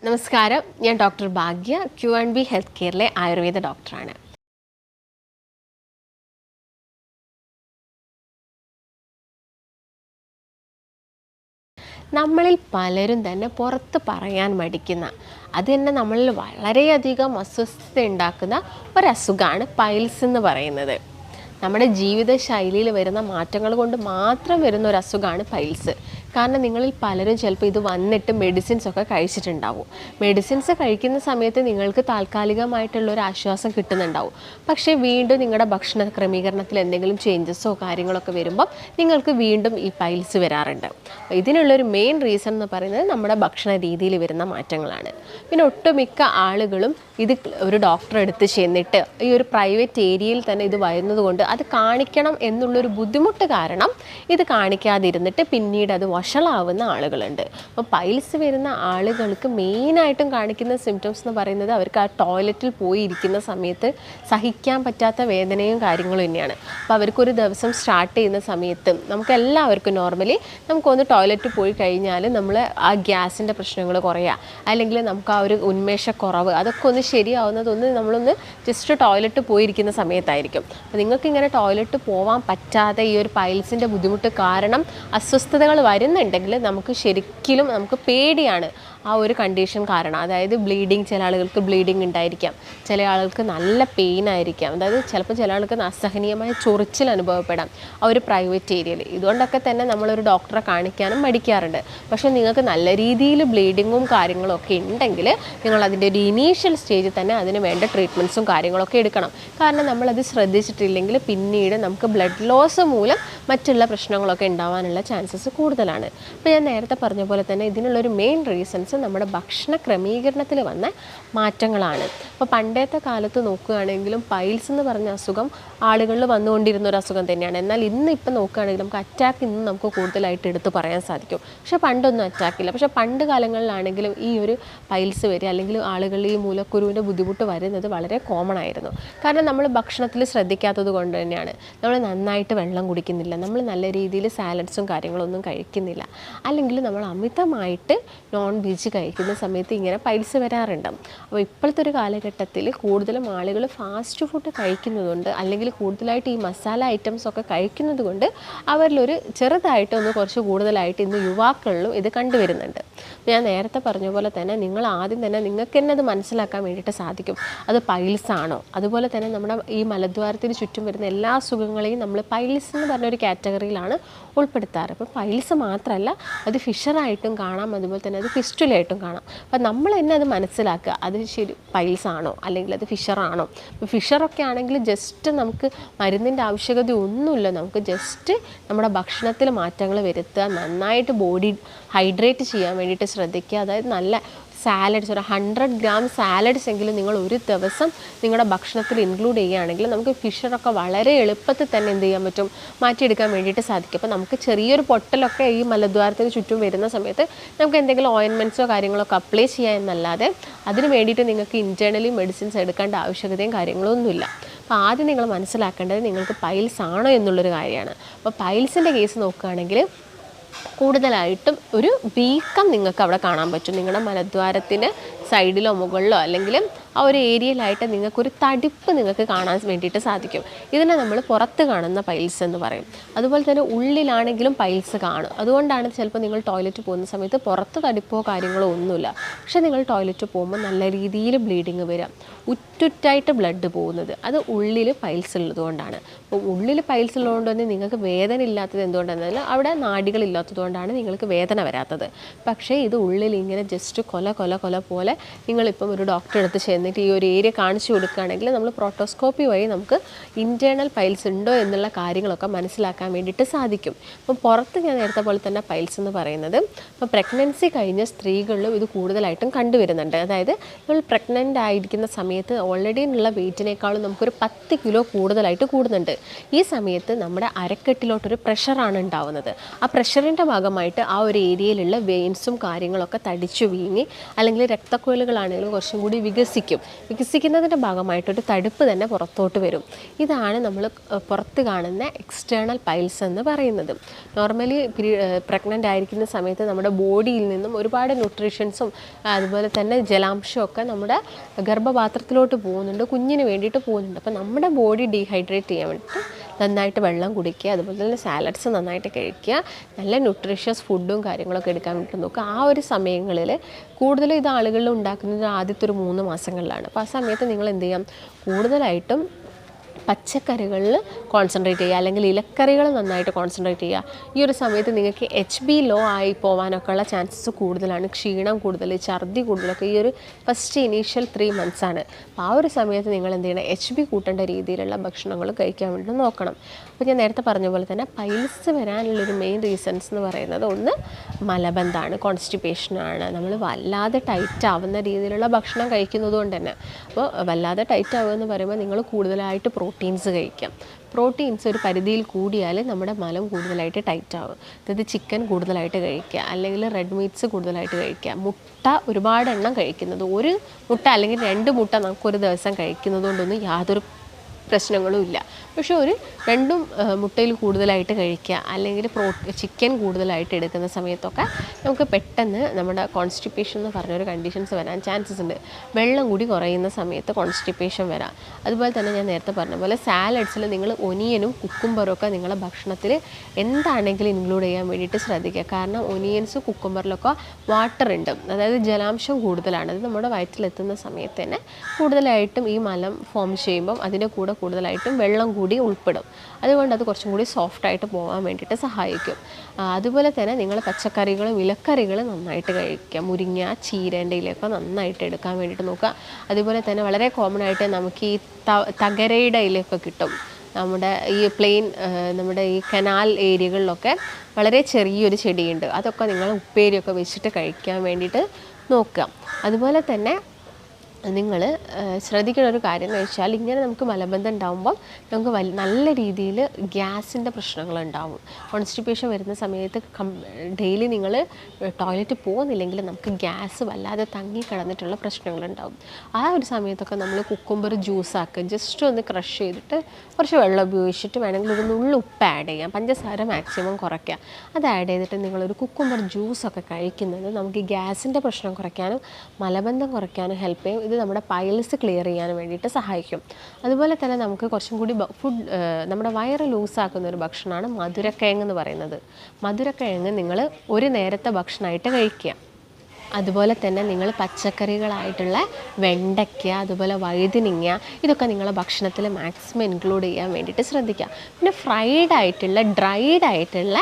നമസ്കാരം, ഞാൻ ഡോക്ടർ ഭാഗ്യ, Q&B health കെയറിലെ Ayurveda ഡോക്ടറാണ്. നമ്മളിൽ പലരും തന്നെ പുറത്ത് പറയാൻ മടിക്കുന്ന, അത് തന്നെ നമ്മളിൽ വളരെയധികം അസ്വസ്ഥത ഉണ്ടാക്കുന്ന ഒരസുഖമാണ് പൈൽസ് എന്ന് പറയുന്നത്. നമ്മുടെ ജീവിതശൈലിയിൽ വരുന്ന മാറ്റങ്ങൾ കൊണ്ട് മാത്രം വരുന്ന ഒരു അസുഖമാണ് പൈൽസ്. കാരണം നിങ്ങളിൽ പലരും ചിലപ്പോൾ ഇത് വന്നിട്ട് മെഡിസിൻസ് ഒക്കെ കഴിച്ചിട്ടുണ്ടാവും. മെഡിസിൻസ് കഴിക്കുന്ന സമയത്ത് നിങ്ങൾക്ക് താൽക്കാലികമായിട്ടുള്ളൊരു ആശ്വാസം കിട്ടുന്നുണ്ടാവും. പക്ഷേ വീണ്ടും നിങ്ങളുടെ ഭക്ഷണ ക്രമീകരണത്തിൽ എന്തെങ്കിലും ചേഞ്ചസോ കാര്യങ്ങളൊക്കെ വരുമ്പം നിങ്ങൾക്ക് വീണ്ടും ഈ പൈൽസ് വരാറുണ്ട്. ഇതിനുള്ളൊരു മെയിൻ റീസൺ എന്ന് പറയുന്നത് നമ്മുടെ ഭക്ഷണ രീതിയിൽ വരുന്ന മാറ്റങ്ങളാണ്. പിന്നെ ഒട്ടുമിക്ക ആളുകളും ഇത് ഒരു ഡോക്ടറെ അടുത്ത് ചെന്നിട്ട് ഈ ഒരു പ്രൈവറ്റ് ഏരിയയിൽ തന്നെ ഇത് വരുന്നത് കൊണ്ട് അത് കാണിക്കണം എന്നുള്ളൊരു ബുദ്ധിമുട്ട് കാരണം ഇത് കാണിക്കാതിരുന്നിട്ട് പിന്നീട് അത് വഷളാവുന്ന ആളുകളുണ്ട്. അപ്പോൾ പൈൽസ് വരുന്ന ആളുകൾക്ക് മെയിനായിട്ടും കാണിക്കുന്ന സിംറ്റംസ് എന്ന് പറയുന്നത് അവർക്ക് ആ ടോയ്ലറ്റിൽ പോയി ഇരിക്കുന്ന സമയത്ത് സഹിക്കാൻ പറ്റാത്ത വേദനയും കാര്യങ്ങളും തന്നെയാണ്. അപ്പോൾ അവർക്കൊരു ദിവസം സ്റ്റാർട്ട് ചെയ്യുന്ന സമയത്ത് നമുക്കെല്ലാവർക്കും നോർമലി നമുക്കൊന്ന് ടോയ്ലറ്റിൽ പോയി കഴിഞ്ഞാൽ നമ്മൾ ആ ഗ്യാസിൻ്റെ പ്രശ്നങ്ങൾ കുറയുക, അല്ലെങ്കിൽ നമുക്ക് ആ ഒരു ഉന്മേഷക്കുറവ് അതൊക്കെ ഒന്ന് ശരിയാവുന്നതൊന്ന് നമ്മളൊന്ന് ജസ്റ്റ് ടോയ്ലറ്റ് പോയിരിക്കുന്ന സമയത്തായിരിക്കും. അപ്പോൾ നിങ്ങൾക്ക് ഇങ്ങനെ ടോയ്ലറ്റ് പോകാൻ പറ്റാതെ ഈ ഒരു പൈൽസിൻ്റെ ബുദ്ധിമുട്ട് കാരണം അസ്വസ്ഥതകൾ വരുന്നുണ്ടെങ്കിൽ നമുക്ക് പേടിയാണ് ആ ഒരു കണ്ടീഷൻ കാരണം. അതായത് ബ്ലീഡിങ്, ചില ആളുകൾക്ക് ബ്ലീഡിങ് ഉണ്ടായിരിക്കാം, ചില ആളുകൾക്ക് നല്ല പെയിൻ ആയിരിക്കാം, അതായത് ചിലപ്പോൾ ചില ആൾക്ക് അസഹനീയമായ ചൊറിച്ചിൽ അനുഭവപ്പെടാം ആ ഒരു പ്രൈവറ്റ് ഏരിയയിൽ. ഇതുകൊണ്ടൊക്കെ തന്നെ നമ്മളൊരു ഡോക്ടറെ കാണിക്കാനും മടിക്കാറുണ്ട്. പക്ഷേ നിങ്ങൾക്ക് നല്ല രീതിയിൽ ബ്ലീഡിങ്ങും കാര്യങ്ങളും ഒക്കെ ഉണ്ടെങ്കിൽ നിങ്ങൾ അതിൻ്റെ ഒരു ഇനീഷ്യൽ സ്റ്റേജിൽ തന്നെ അതിന് വേണ്ട ട്രീറ്റ്മെൻറ്റ്സും കാര്യങ്ങളൊക്കെ എടുക്കണം. കാരണം നമ്മളത് ശ്രദ്ധിച്ചിട്ടില്ലെങ്കിൽ പിന്നീട് നമുക്ക് ബ്ലഡ് ലോസ് മൂലം മറ്റുള്ള പ്രശ്നങ്ങളൊക്കെ ഉണ്ടാവാനുള്ള ചാൻസസ് കൂടുതലാണ്. അപ്പോൾ ഞാൻ നേരത്തെ പറഞ്ഞ പോലെ തന്നെ ഇതിനുള്ളൊരു മെയിൻ റീസൺസ് നമ്മുടെ ഭക്ഷണ ക്രമീകരണത്തിൽ വന്ന മാറ്റങ്ങളാണ്. അപ്പോൾ പണ്ടത്തെ കാലത്ത് നോക്കുകയാണെങ്കിലും പൈൽസ് എന്ന് പറഞ്ഞ അസുഖം ആളുകളിൽ വന്നുകൊണ്ടിരുന്ന ഒരു അസുഖം തന്നെയാണ്. എന്നാൽ ഇപ്പം നോക്കുകയാണെങ്കിൽ നമുക്ക് അറ്റാക്ക് ഇന്ന് നമുക്ക് കൂടുതലായിട്ട് എടുത്ത് പറയാൻ സാധിക്കും. പക്ഷേ പണ്ടൊന്നും അറ്റാക്കില്ല. പക്ഷേ പണ്ട് കാലങ്ങളിലാണെങ്കിലും ഈ ഒരു പൈൽസ് വരിക അല്ലെങ്കിൽ ആളുകളിൽ ഈ മൂലക്കുരുവിൻ്റെ ബുദ്ധിമുട്ട് വരുന്നത് വളരെ കോമൺ ആയിരുന്നു. കാരണം നമ്മൾ ഭക്ഷണത്തിൽ ശ്രദ്ധിക്കാത്തത് കൊണ്ട് തന്നെയാണ്. നമ്മൾ നന്നായിട്ട് വെള്ളം കുടിക്കുന്നില്ല, നമ്മൾ നല്ല രീതിയിൽ സാലഡ്സും കാര്യങ്ങളൊന്നും കഴിക്കുന്നില്ല, അല്ലെങ്കിൽ നമ്മൾ അമിതമായിട്ട് നോൺ വെജ് കഴിക്കുന്ന സമയത്ത് ഇങ്ങനെ പൈൽസ് വരാറുണ്ട്. അപ്പോൾ ഇപ്പോഴത്തെ ഒരു കാലഘട്ടത്തിൽ കൂടുതലും ആളുകൾ ഫാസ്റ്റ് ഫുഡ് കഴിക്കുന്നതുകൊണ്ട് അല്ലെങ്കിൽ കൂടുതലായിട്ട് ഈ മസാല ഐറ്റംസ് ഒക്കെ കഴിക്കുന്നത് കൊണ്ട് അവരിലൊരു ചെറുതായിട്ടൊന്ന് കുറച്ച് കൂടുതലായിട്ട് ഇന്ന് യുവാക്കളിലും ഇത് കണ്ടുവരുന്നുണ്ട്. ഞാൻ നേരത്തെ പറഞ്ഞ പോലെ തന്നെ നിങ്ങൾ ആദ്യം തന്നെ നിങ്ങൾക്ക് തന്നെ അത് മനസ്സിലാക്കാൻ വേണ്ടിയിട്ട് സാധിക്കും അത് പൈൽസ് ആണോ. അതുപോലെ തന്നെ നമ്മുടെ ഈ മലദ്വാരത്തിന് ചുറ്റും വരുന്ന എല്ലാ അസുഖങ്ങളെയും നമ്മൾ പൈൽസ് എന്ന് പറഞ്ഞൊരു കാറ്റഗറിയിലാണ് ഉൾപ്പെടുത്താറ്. അപ്പോൾ പൈൽസ് മാത്രമല്ല, അത് ഫിഷറായിട്ടും കാണാം, അതുപോലെ തന്നെ അത് ഫിസ്റ്റുലായിട്ടും കാണാം. അപ്പോൾ നമ്മൾ തന്നെ അത് മനസ്സിലാക്കുക അത് ശരി പൈൽസ് ആണോ അല്ലെങ്കിൽ അത് ഫിഷറാണോ. ഇപ്പോൾ ഫിഷറൊക്കെ ആണെങ്കിൽ ജസ്റ്റ് നമുക്ക് മരുന്നിൻ്റെ ആവശ്യകത ഒന്നുമില്ല, നമുക്ക് ജസ്റ്റ് നമ്മുടെ ഭക്ഷണത്തിൽ മാറ്റങ്ങൾ വരുത്തുക, നന്നായിട്ട് ബോഡി ഹൈഡ്രേറ്റ് ചെയ്യാൻ വേണ്ടിയിട്ട് ശ്രദ്ധിക്കുക. അതായത് നല്ല സാലഡ്സ്, ഒരു 100 ഗ്രാം സാലഡ്സ് എങ്കിലും നിങ്ങൾ ഒരു ദിവസം നിങ്ങളുടെ ഭക്ഷണത്തിൽ ഇൻക്ലൂഡ് ചെയ്യുകയാണെങ്കിൽ നമുക്ക് ഫിഷറൊക്കെ വളരെ എളുപ്പത്തിൽ തന്നെ എന്ത് ചെയ്യാൻ പറ്റും, മാറ്റിയെടുക്കാൻ വേണ്ടിയിട്ട് സാധിക്കും. അപ്പോൾ നമുക്ക് ചെറിയൊരു പൊട്ടലൊക്കെ ഈ മലദ്വാരത്തിന് ചുറ്റും വരുന്ന സമയത്ത് നമുക്ക് എന്തെങ്കിലും ഓയിൻമെൻറ്റ്സോ കാര്യങ്ങളൊക്കെ അപ്ലൈ ചെയ്യുക എന്നല്ലാതെ അതിന് വേണ്ടിയിട്ട് നിങ്ങൾക്ക് ഇൻറ്റേർണലി മെഡിസിൻസ് എടുക്കേണ്ട ആവശ്യകതയും കാര്യങ്ങളോ ഒന്നുമില്ല. അപ്പോൾ ആദ്യം നിങ്ങൾ മനസ്സിലാക്കേണ്ടത് നിങ്ങൾക്ക് പൈൽസ് ആണോ എന്നുള്ളൊരു കാര്യമാണ്. അപ്പോൾ പൈൽസിൻ്റെ കേസ് നോക്കുകയാണെങ്കിൽ കൂടുതലായിട്ടും ഒരു വീക്കം നിങ്ങൾക്ക് അവിടെ കാണാൻ പറ്റും. നിങ്ങളുടെ മലദ്വാരത്തിന് സൈഡിലോ മുകളിലോ അല്ലെങ്കിൽ ആ ഒരു ഏരിയയിലായിട്ട് നിങ്ങൾക്കൊരു തടിപ്പ് നിങ്ങൾക്ക് കാണാൻ വേണ്ടിയിട്ട് സാധിക്കും. ഇതിനെ നമ്മൾ പുറത്ത് കാണുന്ന പൈൽസ് എന്ന് പറയും. അതുപോലെ തന്നെ ഉള്ളിലാണെങ്കിലും പൈൽസ് കാണും. അതുകൊണ്ടാണ് ചിലപ്പോൾ നിങ്ങൾ ടോയ്ലറ്റ് പോകുന്ന സമയത്ത് പുറത്ത് തടിപ്പോ കാര്യങ്ങളോ ഒന്നുമില്ല, പക്ഷേ നിങ്ങൾ ടോയ്ലറ്റ് പോകുമ്പോൾ നല്ല രീതിയിൽ ബ്ലീഡിങ് വരാം, ഉറ്റുറ്റായിട്ട് ബ്ലഡ് പോകുന്നത്, അത് ഉള്ളിൽ പൈൽസ് ഉള്ളതുകൊണ്ടാണ്. അപ്പോൾ ഉള്ളിൽ പൈൽസ് ഉള്ളതുകൊണ്ട് തന്നെ നിങ്ങൾക്ക് വേദന ഇല്ലാത്തത് എന്തുകൊണ്ടാണെന്നാൽ അവിടെ നാഡികളില്ലാത്തതുകൊണ്ടാണ് നിങ്ങൾക്ക് വേദന വരാത്തത്. പക്ഷേ ഇത് ഉള്ളിൽ ഇങ്ങനെ ജസ്റ്റ് കൊല പോലെ നിങ്ങളിപ്പം ഒരു ഡോക്ടറെ അടുത്ത് ചെന്നിട്ട് ഈ ഒരു ഏരിയ കാണിച്ചു കൊടുക്കുകയാണെങ്കിൽ നമ്മൾ പ്രോട്ടോസ്കോപ്പി വഴി നമുക്ക് ഇൻറ്റേർണൽ പൈൽസ് ഉണ്ടോ എന്നുള്ള കാര്യങ്ങളൊക്കെ മനസ്സിലാക്കാൻ വേണ്ടിയിട്ട് സാധിക്കും. അപ്പം പുറത്ത് ഞാൻ നേരത്തെ പോലെ തന്നെ പൈൽസ് എന്ന് പറയുന്നത് ഇപ്പോൾ പ്രഗ്നൻസി കഴിഞ്ഞ സ്ത്രീകളിലും ഇത് കൂടുതലായിട്ടും കണ്ടുവരുന്നുണ്ട്. അതായത് നമ്മൾ പ്രഗ്നൻ്റ് ആയിരിക്കുന്ന സമയത്ത് ഓൾറെഡി ഉള്ള വെയിറ്റിനേക്കാളും നമുക്കൊരു 10 കിലോ കൂടുതലായിട്ട് കൂടുന്നുണ്ട്. ഈ സമയത്ത് നമ്മുടെ അരക്കെട്ടിലോട്ടൊരു പ്രഷറാണ് ഉണ്ടാവുന്നത്. ആ പ്രഷറിൻ്റെ ഭാഗമായിട്ട് ആ ഒരു ഏരിയയിലുള്ള വെയിൻസും കാര്യങ്ങളൊക്കെ തടിച്ചു വീങ്ങി അല്ലെങ്കിൽ രക്തക്കുഴൽ രക്തക്കുഴലുകളാണെങ്കിലും കുറച്ചും കൂടി വികസിക്കുന്നതിൻ്റെ ഭാഗമായിട്ടൊരു തടുപ്പ് തന്നെ പുറത്തോട്ട് വരും. ഇതാണ് നമ്മൾ പുറത്ത് കാണുന്ന എക്സ്റ്റേണൽ പൈൽസ് എന്ന് പറയുന്നത്. നോർമലി പ്രഗ്നൻ്റ് ആയിരിക്കുന്ന സമയത്ത് നമ്മുടെ ബോഡിയിൽ നിന്നും ഒരുപാട് ന്യൂട്രീഷൻസും അതുപോലെ തന്നെ ജലാംശമൊക്കെ നമ്മുടെ ഗർഭപാത്രത്തിലോട്ട് പോകുന്നുണ്ട്, കുഞ്ഞിന് വേണ്ടിയിട്ട് പോകുന്നുണ്ട്. അപ്പോൾ നമ്മുടെ ബോഡി ഡീഹൈഡ്രേറ്റ് ചെയ്യാൻ വേണ്ടിയിട്ട് നന്നായിട്ട് വെള്ളം കുടിക്കുക, അതുപോലെ തന്നെ സാലഡ്സ് നന്നായിട്ട് കഴിക്കുക, നല്ല ന്യൂട്രീഷ്യസ് ഫുഡും കാര്യങ്ങളൊക്കെ എടുക്കാൻ വേണ്ടി നോക്കുക. ആ ഒരു സമയങ്ങളിൽ കൂടുതലും ഇത് ആളുകളിൽ ഉണ്ടാക്കുന്നത് ആദ്യത്തെ ഒരു 3 മാസങ്ങളിലാണ്. അപ്പോൾ ആ സമയത്ത് നിങ്ങൾ എന്ത് ചെയ്യാം, കൂടുതലായിട്ടും പച്ചക്കറികളിൽ കോൺസെൻട്രേറ്റ് ചെയ്യുക, അല്ലെങ്കിൽ ഇലക്കറികൾ നന്നായിട്ട് കോൺസെൻട്രേറ്റ് ചെയ്യുക. ഈ ഒരു സമയത്ത് നിങ്ങൾക്ക് HB ലോ ആയി പോകാനൊക്കെ ഉള്ള ചാൻസസ് കൂടുതലാണ്. ക്ഷീണം കൂടുതൽ, ഛർദി കൂടുതലൊക്കെ ഈ ഒരു ഫസ്റ്റ് ഇനീഷ്യൽ 3 months ആണ്. അപ്പോൾ ആ ഒരു സമയത്ത് നിങ്ങൾ എന്ത് ചെയ്യണം, HB കൂട്ടേണ്ട രീതിയിലുള്ള ഭക്ഷണങ്ങൾ കഴിക്കാൻ വേണ്ടി നോക്കണം. അപ്പോൾ ഞാൻ നേരത്തെ പറഞ്ഞ പോലെ തന്നെ പൈൽസ് വരാനുള്ളൊരു മെയിൻ റീസൺസ് എന്ന് പറയുന്നത് ഒന്ന് മലബന്ധമാണ്, കോൺസ്റ്റിപ്പേഷനാണ്. നമ്മൾ വല്ലാതെ ടൈറ്റ് ആവുന്ന രീതിയിലുള്ള ഭക്ഷണം കഴിക്കുന്നത് കൊണ്ട് തന്നെ. അപ്പോൾ വല്ലാതെ ടൈറ്റ് ആവുക എന്ന് പറയുമ്പോൾ നിങ്ങൾ കൂടുതലായിട്ട് പ്രോട്ടീൻസ് കഴിക്കാം. പ്രോട്ടീൻസ് ഒരു പരിധിയിൽ കൂടിയാൽ നമ്മുടെ മലം കൂടുതലായിട്ട് ടൈറ്റ് ആവും. അതായത് ചിക്കൻ കൂടുതലായിട്ട് കഴിക്കുക, അല്ലെങ്കിൽ റെഡ് മീറ്റ്സ് കൂടുതലായിട്ട് കഴിക്കുക, മുട്ട ഒരുപാട് എണ്ണം കഴിക്കുന്നത്, ഒരു മുട്ട അല്ലെങ്കിൽ 2 മുട്ട നമുക്കൊരു ദിവസം കഴിക്കുന്നത് കൊണ്ടൊന്നും യാതൊരു പ്രശ്നങ്ങളും ഇല്ല. പക്ഷേ ഒരു 2 മുട്ടയിൽ കൂടുതലായിട്ട് കഴിക്കുക, അല്ലെങ്കിൽ ചിക്കൻ കൂടുതലായിട്ട് എടുക്കുന്ന സമയത്തൊക്കെ നമുക്ക് പെട്ടെന്ന് നമ്മുടെ കോൺസ്റ്റിപ്പേഷൻ എന്ന് പറഞ്ഞൊരു കണ്ടീഷൻസ് വരാൻ ചാൻസസ് ഉണ്ട്. വെള്ളം കൂടി കുറയുന്ന സമയത്ത് കോൺസ്റ്റിപ്പേഷൻ വരാം. അതുപോലെ തന്നെ ഞാൻ നേരത്തെ പറഞ്ഞ പോലെ സാലഡ്സിൽ നിങ്ങൾ ഒനിയനും കുക്കുംബറും ഒക്കെ നിങ്ങളുടെ ഭക്ഷണത്തിൽ എന്താണെങ്കിലും ഇൻക്ലൂഡ് ചെയ്യാൻ വേണ്ടിയിട്ട് ശ്രദ്ധിക്കുക. കാരണം ഒനിയൻസ് കുക്കുംബറിലൊക്കെ വാട്ടർ ഉണ്ട്, അതായത് ജലാംശം കൂടുതലാണ്. അത് നമ്മുടെ വയറ്റിലെത്തുന്ന സമയത്ത് തന്നെ കൂടുതലായിട്ടും ഈ മലം ഫോം ചെയ്യുമ്പം അതിൻ്റെ കൂടെ കൂടുതലായിട്ടും വെള്ളം കൂടി ഉൾപ്പെടും. അതുകൊണ്ട് അത് കുറച്ചും കൂടി സോഫ്റ്റായിട്ട് പോകാൻ വേണ്ടിയിട്ട് സഹായിക്കും. അതുപോലെ തന്നെ നിങ്ങൾ പച്ചക്കറികളും ഇലക്കറികളും നന്നായിട്ട് കഴിക്കുക. മുരിങ്ങ, ചീരേൻ്റെ ഇലയൊക്കെ നന്നായിട്ട് എടുക്കാൻ വേണ്ടിയിട്ട് നോക്കുക. അതുപോലെ തന്നെ വളരെ കോമൺ ആയിട്ട് നമുക്ക് ഈ തകരയുടെ ഇലയൊക്കെ കിട്ടും. നമ്മുടെ ഈ നമ്മുടെ ഈ കനാൽ ഏരിയകളിലൊക്കെ വളരെ ചെറിയൊരു ചെടിയുണ്ട്. അതൊക്കെ നിങ്ങൾ ഉപ്പേരിയൊക്കെ വെച്ചിട്ട് കഴിക്കാൻ വേണ്ടിയിട്ട് നോക്കുക. അതുപോലെ തന്നെ നിങ്ങൾ ശ്രദ്ധിക്കുന്ന ഒരു കാര്യം എന്ന് വെച്ചാൽ, ഇങ്ങനെ നമുക്ക് മലബന്ധം ഉണ്ടാകുമ്പോൾ നമുക്ക് നല്ല രീതിയിൽ ഗ്യാസിൻ്റെ പ്രശ്നങ്ങളുണ്ടാവും. കോൺസ്റ്റിപ്പേഷൻ വരുന്ന സമയത്ത് ഡെയിലി നിങ്ങൾ ടോയ്ലറ്റ് പോകുന്നില്ലെങ്കിൽ നമുക്ക് ഗ്യാസ് വല്ലാതെ തങ്ങിക്കിടന്നിട്ടുള്ള പ്രശ്നങ്ങളുണ്ടാവും. ആ ഒരു സമയത്തൊക്കെ നമ്മൾ കുക്കുംബർ ജ്യൂസാക്കുക, ജസ്റ്റ് ഒന്ന് ക്രഷ് ചെയ്തിട്ട് കുറച്ച് വെള്ളം ഉപയോഗിച്ചിട്ട് വേണമെങ്കിൽ ഒരു നുള്ളു ഉപ്പ് ആഡ് ചെയ്യാം, പഞ്ചസാര മാക്സിമം കുറയ്ക്കുക. അത് ആഡ് ചെയ്തിട്ട് നിങ്ങളൊരു കുക്കുംബർ ജ്യൂസൊക്കെ കഴിക്കുന്നത് നമുക്ക് ഗ്യാസിൻ്റെ പ്രശ്നം കുറയ്ക്കാനും മലബന്ധം കുറയ്ക്കാനും ഹെൽപ്പ് ചെയ്യും. ഇത് നമ്മുടെ പൈൽസ് ക്ലിയർ ചെയ്യാൻ വേണ്ടിയിട്ട് സഹായിക്കും. അതുപോലെ തന്നെ നമുക്ക് കുറച്ചും കൂടി നമ്മുടെ വയറ് ലൂസാക്കുന്ന ഒരു ഭക്ഷണമാണ് മധുരക്കിഴങ്ങ് എന്ന് പറയുന്നത്. മധുരക്കിഴങ്ങ് നിങ്ങൾ ഒരു നേരത്തെ ഭക്ഷണമായിട്ട് കഴിക്കുക. അതുപോലെ തന്നെ നിങ്ങൾ പച്ചക്കറികളായിട്ടുള്ള വെണ്ടയ്ക്ക, അതുപോലെ വഴുതനങ്ങ, ഇതൊക്കെ നിങ്ങളെ ഭക്ഷണത്തിൽ മാക്സിമം ഇൻക്ലൂഡ് ചെയ്യാൻ വേണ്ടിയിട്ട് ശ്രദ്ധിക്കുക. പിന്നെ ഡ്രൈഡ് ആയിട്ടുള്ള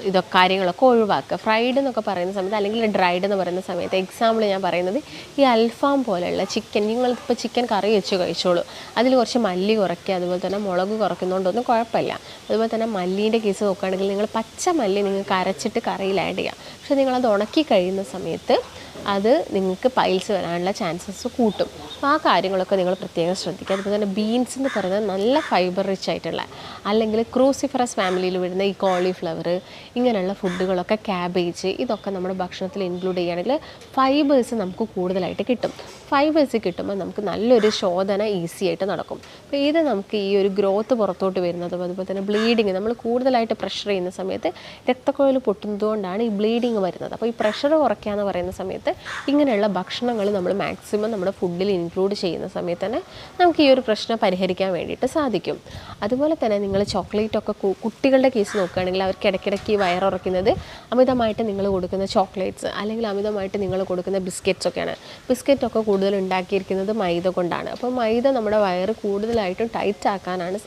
ഇതൊക്കെ കാര്യങ്ങളൊക്കെ ഒഴിവാക്കുക. ഫ്രൈഡ് എന്നൊക്കെ പറയുന്ന സമയത്ത്, അല്ലെങ്കിൽ ഡ്രൈഡ് എന്ന് പറയുന്ന സമയത്ത്, എക്സാമ്പിൾ ഞാൻ പറയുന്നത് ഈ അൽഫാം പോലെയുള്ള ചിക്കൻ, നിങ്ങളിപ്പോൾ ചിക്കൻ കറി വെച്ച് കഴിച്ചോളൂ, അതിൽ കുറച്ച് മല്ലി കുറയ്ക്കുക, അതുപോലെ തന്നെ മുളക് കുറയ്ക്കുന്നതുകൊണ്ടൊന്നും കുഴപ്പമില്ല. അതുപോലെ തന്നെ മല്ലീൻ്റെ കേസ് നോക്കുകയാണെങ്കിൽ നിങ്ങൾ പച്ച മല്ലി നിങ്ങൾക്ക് അരച്ചിട്ട് കറിയിൽ ആഡ് ചെയ്യുക. പക്ഷേ നിങ്ങളത് ഉണക്കി കഴിയുന്ന സമയത്ത് അത് നിങ്ങൾക്ക് പൈൽസ് വരാനുള്ള ചാൻസസ് കൂട്ടും. അപ്പോൾ ആ കാര്യങ്ങളൊക്കെ നിങ്ങൾ പ്രത്യേകം ശ്രദ്ധിക്കുക. അതുപോലെ തന്നെ ബീൻസ് എന്ന് പറയുന്നത് നല്ല ഫൈബർ റിച്ച് ആയിട്ടുള്ള, അല്ലെങ്കിൽ ക്രൂസിഫറസ് ഫാമിലിയിൽ വരുന്ന ഈ കോളിഫ്ലവർ, ഇങ്ങനെയുള്ള ഫുഡുകളൊക്കെ, ക്യാബേജ്, ഇതൊക്കെ നമ്മുടെ ഭക്ഷണത്തിൽ ഇൻക്ലൂഡ് ചെയ്യുകയാണെങ്കിൽ ഫൈബേഴ്സ് നമുക്ക് കൂടുതലായിട്ട് കിട്ടും. ഫൈബേഴ്സ് കിട്ടുമ്പോൾ നമുക്ക് നല്ലൊരു ശോധന ഈസി ആയിട്ട് നടക്കും. അപ്പോൾ ഇത് നമുക്ക് ഈ ഒരു ഗ്രോത്ത് പുറത്തോട്ട് വരുന്നതും, അതുപോലെ തന്നെ ബ്ലീഡിങ്, നമ്മൾ കൂടുതലായിട്ട് പ്രഷർ ചെയ്യുന്ന സമയത്ത് രക്തക്കുഴൽ പൊട്ടുന്നതുകൊണ്ടാണ് ഈ ബ്ലീഡിങ് വരുന്നത്. അപ്പോൾ ഈ പ്രഷർ കുറയ്ക്കുക എന്ന് പറയുന്ന സമയത്ത് ഇങ്ങനെയുള്ള ഭക്ഷണങ്ങൾ നമ്മൾ മാക്സിമം നമ്മുടെ ഫുഡിൽ ഇൻക്ലൂഡ് ചെയ്യുന്ന സമയത്ത് തന്നെ നമുക്ക് ഈ ഒരു പ്രശ്നം പരിഹരിക്കാൻ വേണ്ടിയിട്ട് സാധിക്കും. അതുപോലെ തന്നെ നിങ്ങൾ ചോക്ലേറ്റൊക്കെ കുട്ടികളുടെ കേസ് നോക്കുകയാണെങ്കിൽ അവർക്ക് ഇടയ്ക്കിടയ്ക്ക് വയറുറയ്ക്കുന്നത് അമിതമായിട്ട് നിങ്ങൾ കൊടുക്കുന്ന ചോക്ലേറ്റ്സ്, അല്ലെങ്കിൽ അമിതമായിട്ട് നിങ്ങൾ കൊടുക്കുന്ന ബിസ്ക്കറ്റ്സൊക്കെയാണ്. ബിസ്ക്കറ്റൊക്കെ കൂടുതൽ ഉണ്ടാക്കിയിരിക്കുന്നത് മൈദ കൊണ്ടാണ്. അപ്പോൾ മൈദ നമ്മുടെ വയറ് കൂടുതലായിട്ടും ടൈറ്റ് ആക്കാനാണ്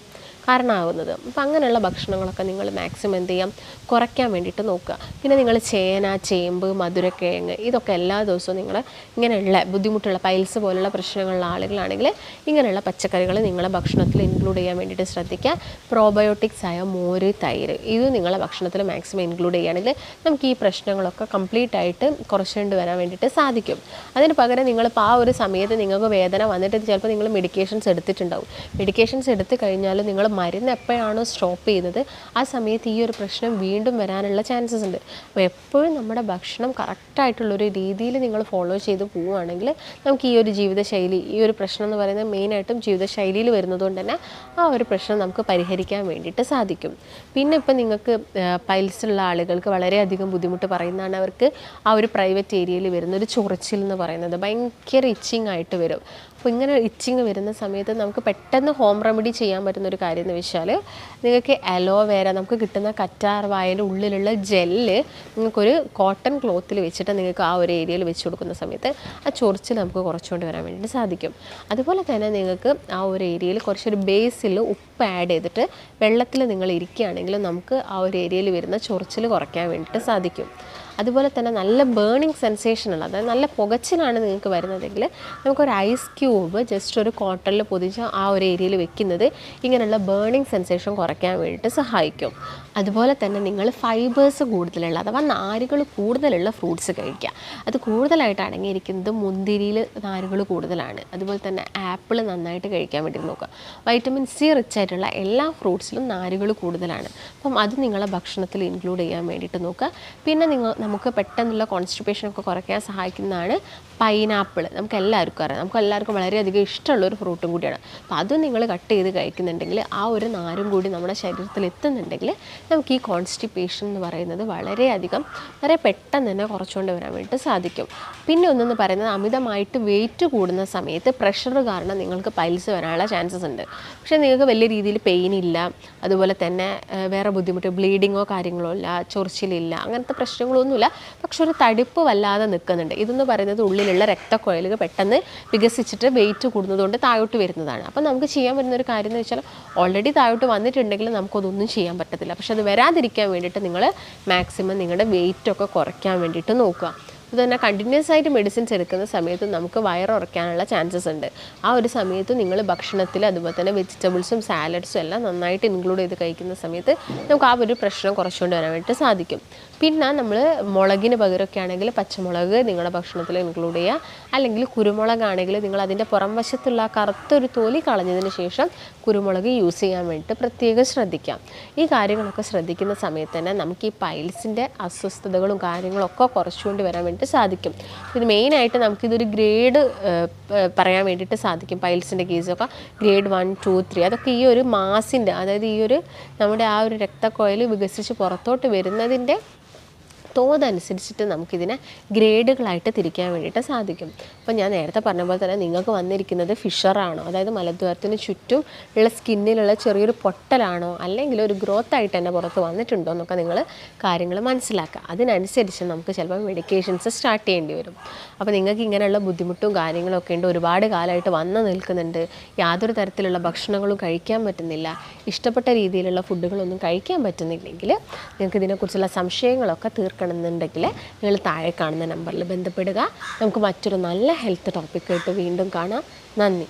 കാരണമാകുന്നത്. അപ്പം അങ്ങനെയുള്ള ഭക്ഷണങ്ങളൊക്കെ നിങ്ങൾ മാക്സിമം എന്ത് ചെയ്യാം, കുറയ്ക്കാൻ വേണ്ടിയിട്ട് നോക്കുക. പിന്നെ നിങ്ങൾ ചേന, ചേമ്പ്, മധുരക്കിഴങ്ങ്, ഇതൊക്കെ എല്ലാ ദിവസവും നിങ്ങൾ ഇങ്ങനെയുള്ള ബുദ്ധിമുട്ടുള്ള പൈൽസ് പോലുള്ള പ്രശ്നങ്ങളുള്ള ആളുകളാണെങ്കിൽ ഇങ്ങനെയുള്ള പച്ചക്കറികൾ നിങ്ങളെ ഭക്ഷണത്തിൽ ഇൻക്ലൂഡ് ചെയ്യാൻ വേണ്ടിയിട്ട് ശ്രദ്ധിക്കുക. പ്രോബയോട്ടിക്സ് ആയ മോര്, തൈര്, ഇത് നിങ്ങളെ ഭക്ഷണത്തിൽ മാക്സിമം ഇൻക്ലൂഡ് ചെയ്യുകയാണെങ്കിൽ നമുക്ക് ഈ പ്രശ്നങ്ങളൊക്കെ കംപ്ലീറ്റ് ആയിട്ട് കുറച്ചുകൊണ്ട് വരാൻ വേണ്ടിയിട്ട് സാധിക്കും. അതിന് പകരം നിങ്ങളിപ്പോൾ ആ ഒരു സമയത്ത് നിങ്ങൾക്ക് വേദന വന്നിട്ട് ചിലപ്പോൾ നിങ്ങൾ മെഡിക്കേഷൻസ് എടുത്തിട്ടുണ്ടാവും. മെഡിക്കേഷൻസ് എടുത്തു കഴിഞ്ഞാൽ നിങ്ങൾ മരുന്ന് എപ്പോഴാണോ സ്റ്റോപ്പ് ചെയ്യുന്നത് ആ സമയത്ത് ഈ ഒരു പ്രശ്നം വീണ്ടും വരാനുള്ള ചാൻസസ് ഉണ്ട്. അപ്പോൾ എപ്പോഴും നമ്മുടെ ഭക്ഷണം കറക്റ്റായിട്ടുള്ളൊരു രീതിയിൽ നിങ്ങൾ ഫോളോ ചെയ്ത് പോവുകയാണെങ്കിൽ നമുക്ക് ഈ ഒരു ജീവിതശൈലി, ഈ ഒരു പ്രശ്നം എന്ന് പറയുന്നത് മെയിനായിട്ടും ജീവിതശൈലിയിൽ വരുന്നതുകൊണ്ട് തന്നെ ആ ഒരു പ്രശ്നം നമുക്ക് പരിഹരിക്കാൻ വേണ്ടിയിട്ട് സാധിക്കും. പിന്നെ ഇപ്പം നിങ്ങൾക്ക് പൈൽസ് ഉള്ള ആളുകൾക്ക് വളരെയധികം ബുദ്ധിമുട്ട് പറയുന്നതാണ് അവർക്ക് ആ ഒരു പ്രൈവറ്റ് ഏരിയയിൽ വരുന്നൊരു ചൊറിച്ചിൽ എന്ന് പറയുന്നത്. ഭയങ്കര ഇച്ചിങ് ആയിട്ട് വരും. അപ്പോൾ ഇങ്ങനെ ഇച്ചിങ് വരുന്ന സമയത്ത് നമുക്ക് പെട്ടെന്ന് ഹോം റെമഡി ചെയ്യാൻ പറ്റുന്നൊരു കാര്യം എന്ന് വെച്ചാൽ നിങ്ങൾക്ക് അലോവേര, നമുക്ക് കിട്ടുന്ന കറ്റാർ വാഴയുടെ ഉള്ളിലുള്ള ജെല്ല് നിങ്ങൾക്കൊരു കോട്ടൺ ക്ലോത്തിൽ വെച്ചിട്ട് നിങ്ങൾക്ക് ആ ഒരു ഏരിയയിൽ വെച്ച് കൊടുക്കുന്ന സമയത്ത് ആ ചൊറിച്ചിൽ നമുക്ക് കുറച്ചുകൊണ്ട് വരാൻ വേണ്ടിയിട്ട് സാധിക്കും. അതുപോലെ തന്നെ നിങ്ങൾക്ക് ആ ഒരു ഏരിയയിൽ കുറച്ചൊരു ബേസിൽ ഉപ്പ് ആഡ് ചെയ്തിട്ട് വെള്ളത്തിൽ നിങ്ങൾ ഇരിക്കുകയാണെങ്കിൽ നമുക്ക് ആ ഒരു ഏരിയയിൽ വരുന്ന ചൊറിച്ചിൽ കുറയ്ക്കാൻ വേണ്ടിയിട്ട് സാധിക്കും. അതുപോലെ തന്നെ നല്ല ബേണിംഗ് സെൻസേഷൻ ഉള്ള, അതായത് നല്ല പുകച്ചിലാണ് നിങ്ങൾക്ക് വരുന്നതെങ്കിൽ നമുക്കൊരു ഐസ് ക്യൂബ് ജസ്റ്റ് ഒരു കോട്ടണിൽ പൊതിച്ച് ആ ഒരു ഏരിയയിൽ വെക്കുന്നത് ഇങ്ങനെയുള്ള ബേണിംഗ് സെൻസേഷൻ കുറയ്ക്കാൻ വേണ്ടിയിട്ട് സഹായിക്കും. അതുപോലെ തന്നെ നിങ്ങൾ ഫൈബേഴ്സ് കൂടുതലുള്ള, അഥവാ നാരുകൾ കൂടുതലുള്ള ഫ്രൂട്ട്സ് കഴിക്കുക. അത് കൂടുതലായിട്ട് അടങ്ങിയിരിക്കുന്നത് മുന്തിരിയിൽ നാരുകൾ കൂടുതലാണ്. അതുപോലെ തന്നെ ആപ്പിൾ നന്നായിട്ട് കഴിക്കാൻ വേണ്ടി നോക്കുക. വൈറ്റമിൻ സി റിച്ച് ആയിട്ടുള്ള എല്ലാ ഫ്രൂട്ട്സിലും നാരുകൾ കൂടുതലാണ്. അപ്പം അത് നിങ്ങളെ ഭക്ഷണത്തിൽ ഇൻക്ലൂഡ് ചെയ്യാൻ വേണ്ടിയിട്ട് നോക്കുക. പിന്നെ നമുക്ക് പെട്ടെന്നുള്ള കോൺസ്റ്റിപ്പേഷനൊക്കെ കുറയ്ക്കാൻ സഹായിക്കുന്നതാണ് പൈനാപ്പിൾ. നമുക്ക് എല്ലാവർക്കും അറിയാം, നമുക്ക് എല്ലാവർക്കും വളരെയധികം ഇഷ്ടമുള്ളൊരു ഫ്രൂട്ടും കൂടിയാണ്. അപ്പോൾ അതും നിങ്ങൾ കട്ട് ചെയ്ത് കഴിക്കുന്നുണ്ടെങ്കിൽ ആ ഒരു നാരും കൂടി നമ്മുടെ ശരീരത്തിൽ എത്തുന്നുണ്ടെങ്കിൽ നമുക്ക് ഈ കോൺസ്റ്റിപ്പേഷൻ എന്ന് പറയുന്നത് വളരെ പെട്ടെന്ന് തന്നെ കുറച്ചുകൊണ്ട് വരാൻ വേണ്ടിയിട്ട് സാധിക്കും. പിന്നെ ഒന്നെന്ന് പറയുന്നത് അമിതമായിട്ട് വെയിറ്റ് കൂടുന്ന സമയത്ത് പ്രഷർ കാരണം നിങ്ങൾക്ക് പൈൽസ് വരാനുള്ള ചാൻസസ് ഉണ്ട്. പക്ഷേ നിങ്ങൾക്ക് വലിയ രീതിയിൽ പെയിൻ ഇല്ല, അതുപോലെ തന്നെ വേറെ ബുദ്ധിമുട്ട് ബ്ലീഡിങ്ങോ കാര്യങ്ങളോ ഇല്ല, ചൊറിച്ചിലില്ല, അങ്ങനത്തെ പ്രശ്നങ്ങളൊന്നുമില്ല. പക്ഷെ ഒരു തടിപ്പ് വല്ലാതെ നിൽക്കുന്നുണ്ട്. ഇതെന്ന് പറയുന്നത് ഉള്ളിലുള്ള രക്തക്കൊഴലുകൾ പെട്ടെന്ന് വികസിച്ചിട്ട് വെയിറ്റ് കൂടുന്നതുകൊണ്ട് താഴോട്ട് വരുന്നതാണ്. അപ്പോൾ നമുക്ക് ചെയ്യാൻ പറ്റുന്ന ഒരു കാര്യം എന്ന് വെച്ചാൽ ഓൾറെഡി താഴോട്ട് വന്നിട്ടുണ്ടെങ്കിൽ നമുക്കതൊന്നും ചെയ്യാൻ പറ്റത്തില്ല. പക്ഷെ അത് വരാതിരിക്കാൻ വേണ്ടിയിട്ട് നിങ്ങൾ മാക്സിമം നിങ്ങളുടെ വെയിറ്റൊക്കെ കുറയ്ക്കാൻ വേണ്ടിയിട്ട് നോക്കുക. അതുതന്നെ കണ്ടിന്യൂസ് ആയിട്ട് മെഡിസിൻസ് എടുക്കുന്ന സമയത്ത് നമുക്ക് വയറുറയ്ക്കാനുള്ള ചാൻസസ് ഉണ്ട്. ആ ഒരു സമയത്ത് നിങ്ങൾ ഭക്ഷണത്തിൽ അതുപോലെ തന്നെ വെജിറ്റബിൾസും സാലഡ്സും എല്ലാം നന്നായിട്ട് ഇൻക്ലൂഡ് ചെയ്ത് കഴിക്കുന്ന സമയത്ത് നമുക്ക് ആ ഒരു പ്രശ്നം കുറച്ചുകൊണ്ട് വരാൻ വേണ്ടിയിട്ട് സാധിക്കും. പിന്നെ നമ്മൾ മുളകിന് പകരമൊക്കെ ആണെങ്കിൽ പച്ചമുളക് നിങ്ങളുടെ ഭക്ഷണത്തിൽ ഇൻക്ലൂഡ് ചെയ്യുക. അല്ലെങ്കിൽ കുരുമുളകാണെങ്കിൽ നിങ്ങൾ അതിൻ്റെ പുറം വശത്തുള്ള കറുത്തൊരു തൊലി കളഞ്ഞതിന് ശേഷം കുരുമുളക് യൂസ് ചെയ്യാൻ വേണ്ടിയിട്ട് പ്രത്യേകം ശ്രദ്ധിക്കാം. ഈ കാര്യങ്ങളൊക്കെ ശ്രദ്ധിക്കുന്ന സമയത്ത് തന്നെ നമുക്ക് ഈ പൈൽസിൻ്റെ അസ്വസ്ഥതകളും കാര്യങ്ങളൊക്കെ കുറച്ചുകൊണ്ട് വരാൻ വേണ്ടിയിട്ട് സാധിക്കും. ഇത് മെയിനായിട്ട് നമുക്കിതൊരു ഗ്രേഡ് പറയാൻ വേണ്ടിയിട്ട് സാധിക്കും. പൈൽസിൻ്റെ കേസൊക്കെ ഗ്രേഡ് 1, 2, 3 അതൊക്കെ ഈ ഒരു മാസിൻ്റെ, അതായത് ഈ ഒരു നമ്മുടെ ആ ഒരു രക്തക്കൊഴൽ വികസിച്ച് പുറത്തോട്ട് വരുന്നതിൻ്റെ തോതനുസരിച്ചിട്ട് നമുക്കിതിനെ ഗ്രേഡുകളായിട്ട് തിരിക്കാൻ വേണ്ടിയിട്ട് സാധിക്കും. അപ്പോൾ ഞാൻ നേരത്തെ പറഞ്ഞ പോലെ തന്നെ നിങ്ങൾക്ക് വന്നിരിക്കുന്നത് ഫിഷറാണോ, അതായത് മലദ്വാരത്തിന് ചുറ്റും ഉള്ള സ്കിന്നിലുള്ള ചെറിയൊരു പൊട്ടലാണോ, അല്ലെങ്കിൽ ഒരു ഗ്രോത്ത് ആയിട്ട് തന്നെ പുറത്ത് വന്നിട്ടുണ്ടോ എന്നൊക്കെ നിങ്ങൾ കാര്യങ്ങൾ മനസ്സിലാക്കുക. അതിനനുസരിച്ച് നമുക്ക് ചിലപ്പോൾ മെഡിക്കേഷൻസ് സ്റ്റാർട്ട് ചെയ്യേണ്ടി വരും. അപ്പോൾ നിങ്ങൾക്ക് ഇങ്ങനെയുള്ള ബുദ്ധിമുട്ടും കാര്യങ്ങളൊക്കെ ഉണ്ട്, ഒരുപാട് കാലമായിട്ട് വന്ന് നിൽക്കുന്നുണ്ട്, യാതൊരു തരത്തിലുള്ള ഭക്ഷണങ്ങളും കഴിക്കാൻ പറ്റുന്നില്ല, ഇഷ്ടപ്പെട്ട രീതിയിലുള്ള ഫുഡുകളൊന്നും കഴിക്കാൻ പറ്റുന്നില്ലെങ്കിൽ നിങ്ങൾക്ക് ഇതിനെക്കുറിച്ചുള്ള സംശയങ്ങളൊക്കെ തീർക്കണമെന്നുണ്ടെങ്കിൽ നിങ്ങൾ താഴെ കാണുന്ന നമ്പറിൽ ബന്ധപ്പെടുക. നമുക്ക് മറ്റൊരു നല്ല ഹെൽത്ത് ടോപ്പിക്കായിട്ട് വീണ്ടും കാണാം. നന്ദി.